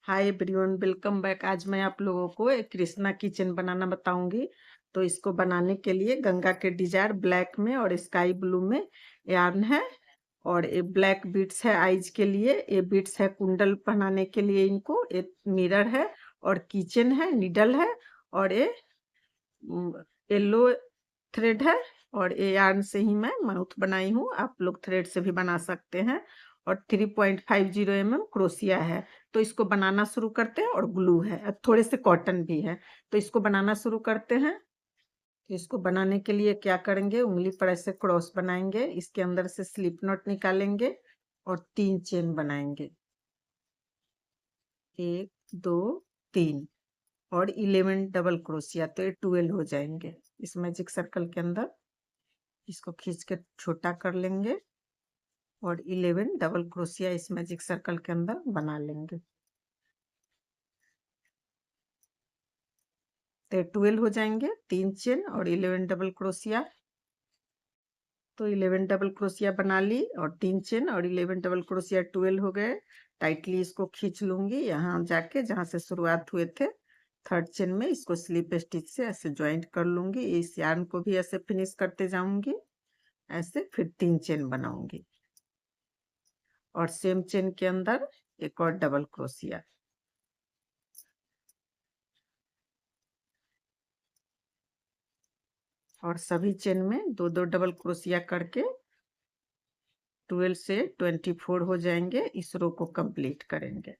Hi everyone, welcome back. आज मैं आप लोगों को एक कृष्णा किचन बनाना बताऊंगी। तो इसको बनाने के लिए गंगा के डिजायर ब्लैक में और स्काई ब्लू में यार्न है। और ये ब्लैक बीट्स है आईज के लिए, ये बीट्स है कुंडल पहनाने के लिए इनको, ये मिरर है और किचन है, नीडल है और ये येलो थ्रेड है। और ये यार्न से ही मैं माउथ बनाई हूँ, आप लोग थ्रेड से भी बना सकते हैं। और 3.50 क्रोशिया है। तो इसको बनाना शुरू करते हैं। और ग्लू है और थोड़े से कॉटन भी है। तो इसको बनाना शुरू करते हैं। तो इसको बनाने के लिए क्या करेंगे, उंगली पर ऐसे क्रॉस बनाएंगे, इसके अंदर से स्लिप नॉट निकालेंगे और 3 चेन बनाएंगे। 1 2 3 और 11 डबल क्रोशिया, तो ये 12 हो जाएंगे। इस मैजिक सर्कल के अंदर इसको खींच के छोटा कर लेंगे और 11 डबल क्रोशिया इस मैजिक सर्कल के अंदर बना लेंगे। तो 12 हो जाएंगे, 3 चेन और 11 डबल क्रोशिया। तो 11 डबल क्रोशिया बना ली और 3 चेन और 11 डबल क्रोशिया 12 हो गए। टाइटली इसको खींच लूंगी, यहाँ जाके जहाँ से शुरुआत हुए थे थर्ड चेन में इसको स्लिप स्टिच से ऐसे ज्वाइंट कर लूंगी। इस यार्न को भी ऐसे फिनिश करते जाऊंगी, ऐसे फिर 3 चेन बनाऊंगी और सेम चेन के अंदर एक और डबल क्रोशिया। और सभी चेन में दो दो डबल क्रोशिया करके 12 से 24 हो जाएंगे। इस रो को कंप्लीट करेंगे।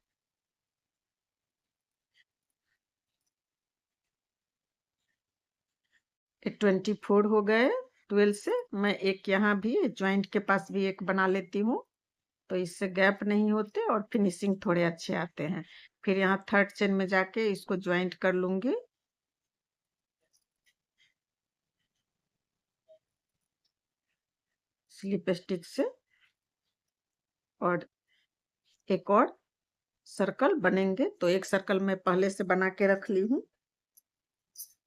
24 हो गए। 12 से मैं एक यहाँ भी ज्वाइंट के पास भी एक बना लेती हूँ, तो इससे गैप नहीं होते और फिनिशिंग थोड़े अच्छे आते हैं। फिर यहाँ थर्ड चेन में जाके इसको ज्वाइंट कर लूंगी स्लिप स्टिच से। और एक और सर्कल बनेंगे, तो एक सर्कल मैं पहले से बना के रख ली हूँ,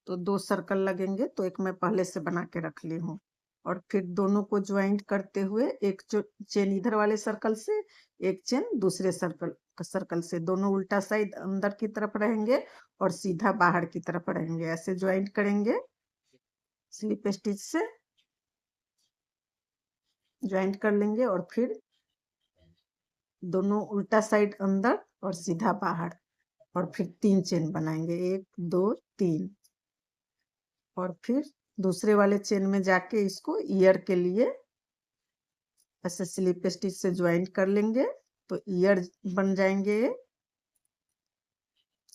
तो 2 सर्कल लगेंगे, तो एक मैं पहले से बना के रख ली हूँ। और फिर दोनों को ज्वाइंट करते हुए एक चेन इधर वाले सर्कल से, एक चेन दूसरे सर्कल से, दोनों उल्टा साइड अंदर की तरफ रहेंगे और सीधा बाहर की तरफ रहेंगे। ऐसे ज्वाइंट करेंगे स्लिप स्टिच से, ज्वाइंट कर लेंगे और फिर दोनों उल्टा साइड अंदर और सीधा बाहर। और फिर 3 चेन बनाएंगे, 1 2 3। और फिर दूसरे वाले चेन में जाके इसको ईयर के लिए ऐसे स्लिप स्टिच से ज्वाइंट कर लेंगे, तो ईयर बन जाएंगे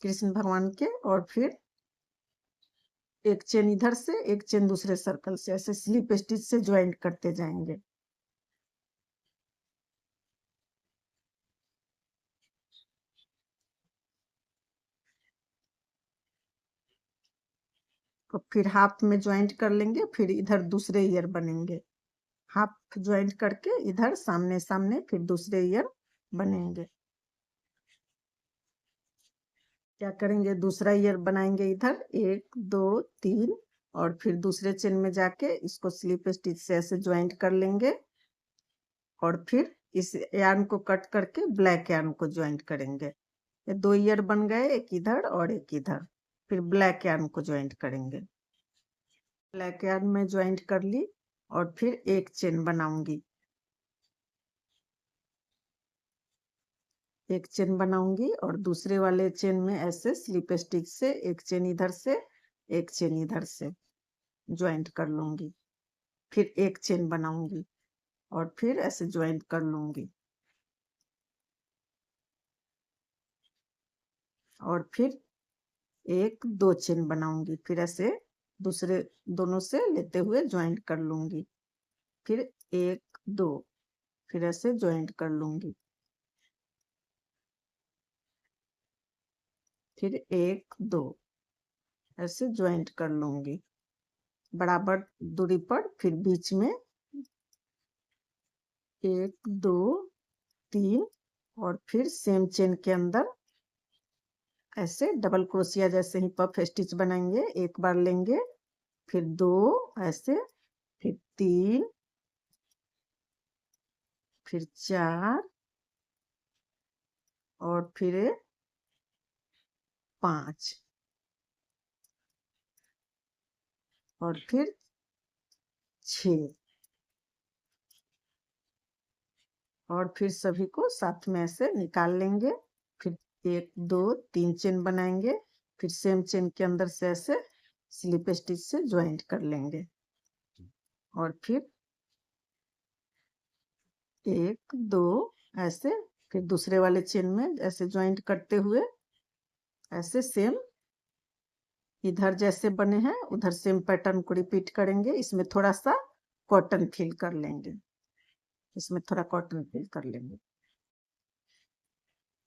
कृष्ण भगवान के। और फिर एक चेन इधर से, एक चेन दूसरे सर्कल से, ऐसे स्लिप स्टिच से ज्वाइंट करते जाएंगे। तो फिर हाफ में ज्वाइंट कर लेंगे, फिर इधर दूसरे ईयर बनेंगे। हाफ ज्वाइंट करके इधर सामने सामने फिर दूसरे ईयर बनेंगे। क्या करेंगे, दूसरा ईयर बनाएंगे इधर 1 2 3। और फिर दूसरे चेन में जाके इसको स्लिप स्टिच से ऐसे ज्वाइंट कर लेंगे। और फिर इस यार्न को कट करके ब्लैक यार्न को ज्वाइंट करेंगे। ये 2 ईयर बन गए, एक इधर और एक इधर। फिर ब्लैक यार्न को ज्वाइंट करेंगे। ब्लैक यार्न में ज्वाइंट कर ली और फिर एक चेन बनाऊंगी, एक चेन बनाऊंगी और दूसरे वाले चेन में ऐसे स्लिप स्टिच से एक चेन इधर से, एक चेन इधर से ज्वाइंट कर लूंगी। फिर एक चेन बनाऊंगी और फिर ऐसे ज्वाइंट कर लूंगी। और फिर एक 2 चेन बनाऊंगी, फिर ऐसे दूसरे दोनों से लेते हुए ज्वाइंट कर लूंगी। फिर 1 2, फिर ऐसे ज्वाइंट कर लूंगी। फिर 1 2 ऐसे ज्वाइंट कर लूंगी बराबर दूरी पर। फिर बीच में 1 2 3 और फिर सेम चेन के अंदर ऐसे डबल क्रोशिया जैसे ही पफ स्टिच बनाएंगे, एक बार लेंगे, फिर 2 ऐसे, फिर 3, फिर 4 और फिर 5 और फिर 6 और फिर सभी को साथ में ऐसे निकाल लेंगे। फिर 1 2 3 चेन बनाएंगे, फिर सेम चेन के अंदर से ऐसे स्लिप स्टिच से ज्वाइंट कर लेंगे और फिर 1 2 ऐसे, फिर दूसरे वाले चेन में ऐसे ज्वाइंट करते हुए ऐसे सेम इधर जैसे बने हैं उधर सेम पैटर्न को रिपीट करेंगे। इसमें थोड़ा सा कॉटन फिल कर लेंगे, इसमें थोड़ा कॉटन फिल कर लेंगे।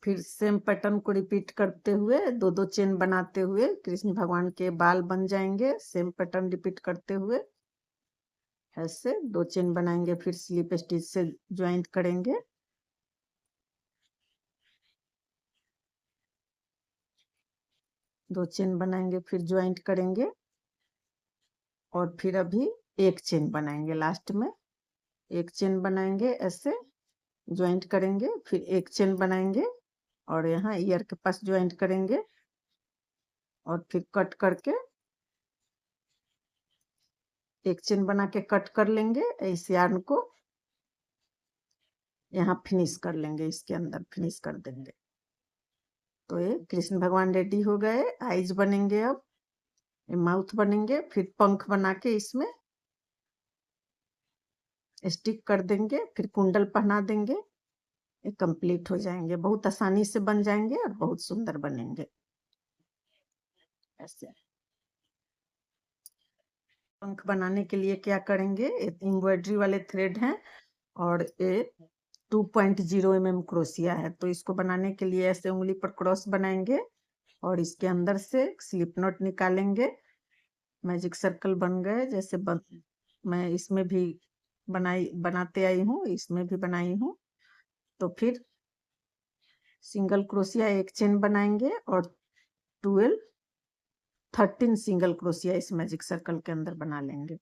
फिर सेम पैटर्न को रिपीट करते हुए 2 2 चेन बनाते हुए कृष्ण भगवान के बाल बन जाएंगे। सेम पैटर्न रिपीट करते हुए ऐसे 2 चेन बनाएंगे, फिर स्लिप स्टिच से ज्वाइंट करेंगे। दो चेन बनाएंगे, फिर ज्वाइंट करेंगे और फिर अभी एक चेन बनाएंगे। लास्ट में एक चेन बनाएंगे, ऐसे ज्वाइंट करेंगे, फिर एक चेन बनाएंगे और यहाँ ईयर के पास ज्वाइंट करेंगे और फिर कट करके एक चेन बना के कट कर लेंगे। इस यार्न को यहाँ फिनिश कर लेंगे, इसके अंदर फिनिश कर देंगे। तो ये कृष्ण भगवान रेडी हो गए। आईज बनेंगे, अब माउथ बनेंगे, फिर पंख बना के इसमें स्टिक कर देंगे, फिर कुंडल पहना देंगे। ये कंप्लीट हो जाएंगे, बहुत आसानी से बन जाएंगे और बहुत सुंदर बनेंगे। ऐसे पंख बनाने के लिए क्या करेंगे, एम्ब्रॉयडरी वाले थ्रेड हैं और ये 2.0 mm क्रोशिया है। तो इसको बनाने के लिए ऐसे उंगली पर क्रॉस बनाएंगे और इसके अंदर से स्लिप नॉट निकालेंगे। मैजिक सर्कल बन गए जैसे मैं इसमें भी बनाते आई हूँ, इसमें भी बनाई हूँ। तो फिर सिंगल क्रोशिया एक चेन बनाएंगे और 13 सिंगल क्रोशिया इस मैजिक सर्कल के अंदर बना लेंगे।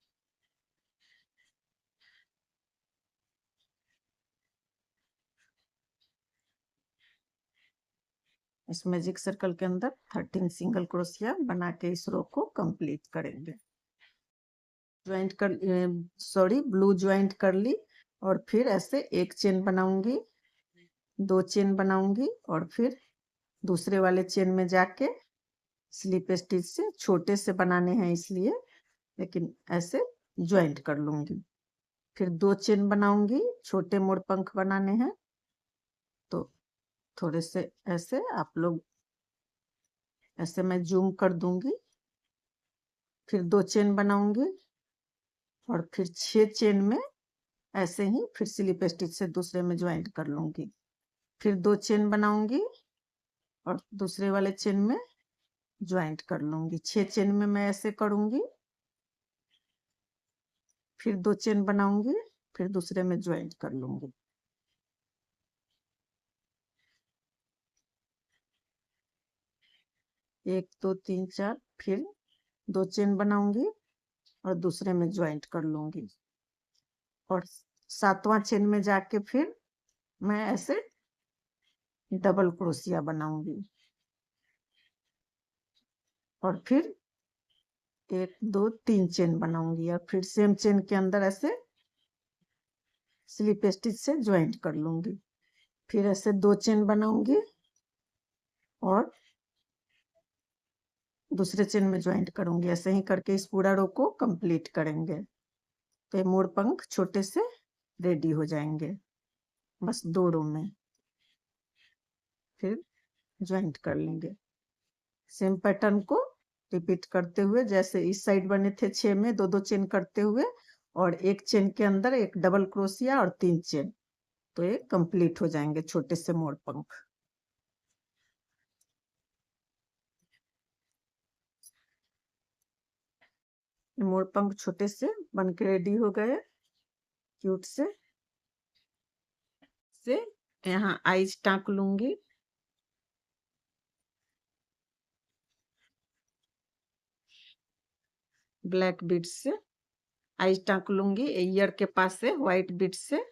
इस मैजिक सर्कल के अंदर 13 सिंगल क्रोशिया बना के इस रो को कंप्लीट करेंगे। ज्वाइंट कर ब्लू ज्वाइंट कर ली और फिर ऐसे एक चेन बनाऊंगी, 2 चेन बनाऊंगी और फिर दूसरे वाले चेन में जाके स्लिप स्टिच से छोटे से बनाने हैं इसलिए, लेकिन ऐसे ज्वाइंट कर लूंगी। फिर 2 चेन बनाऊंगी, छोटे मोड़ पंख बनाने हैं तो थोड़े से ऐसे आप लोग ऐसे मैं जूम कर दूंगी। फिर 2 चेन बनाऊंगी और फिर 6 चेन में ऐसे ही फिर स्लिप स्टिच से दूसरे में ज्वाइंट कर लूंगी। फिर 2 चेन बनाऊंगी और दूसरे वाले चेन में ज्वाइंट कर लूंगी। 6 चेन में मैं ऐसे करूंगी, फिर 2 चेन बनाऊंगी, फिर दूसरे में ज्वाइंट कर लूंगी। एक 2 3 4, फिर 2 चेन बनाऊंगी और दूसरे में ज्वाइंट कर लूंगी और 7वां चेन में जाके फिर मैं ऐसे डबल क्रोशिया बनाऊंगी और फिर 1 2 3 चेन बनाऊंगी और फिर सेम चेन के अंदर ऐसे स्लिप स्टिच से ज्वाइंट कर लूंगी। फिर ऐसे 2 चेन बनाऊंगी और दूसरे चेन में ज्वाइंट करूंगी। ऐसे ही करके इस पूरा रो को कंप्लीट करेंगे। तो ये मोर पंख छोटे से रेडी हो जाएंगे, बस 2 रो में। फिर ज्वाइंट कर लेंगे। सेम पैटर्न को रिपीट करते हुए जैसे इस साइड बने थे 6 में 2 2 चेन करते हुए और एक चेन के अंदर एक डबल क्रोशिया और 3 चेन, तो ये कंप्लीट हो जाएंगे छोटे से मोर पंख। मोर पंख छोटे से बन के रेडी हो गए, क्यूट से। यहाँ आईज टाँक लूंगी, ब्लैक बीड से आईज टाँक लूंगी। ईयर के पास से व्हाइट बीड से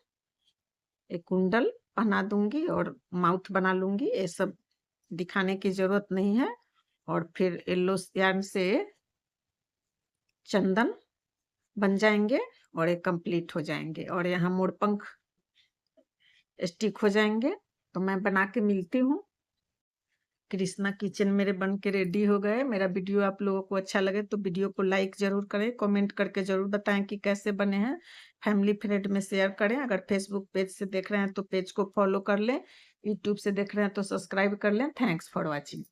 एक कुंडल पहना दूंगी और माउथ बना लूंगी। ये सब दिखाने की जरूरत नहीं है, और फिर येलो यार्न से चंदन बन जाएंगे और ये कंप्लीट हो जाएंगे और यहाँ मोरपंख स्टिक हो जाएंगे। तो मैं बना के मिलती हूँ। कृष्णा किचन मेरे बन के रेडी हो गए। मेरा वीडियो आप लोगों को अच्छा लगे तो वीडियो को लाइक जरूर करें, कमेंट करके जरूर बताएं कि कैसे बने हैं। फैमिली फ्रेंड में शेयर करें। अगर फेसबुक पेज से देख रहे हैं तो पेज को फॉलो कर लें, यूट्यूब से देख रहे हैं तो सब्सक्राइब कर लें। Thanks for watching.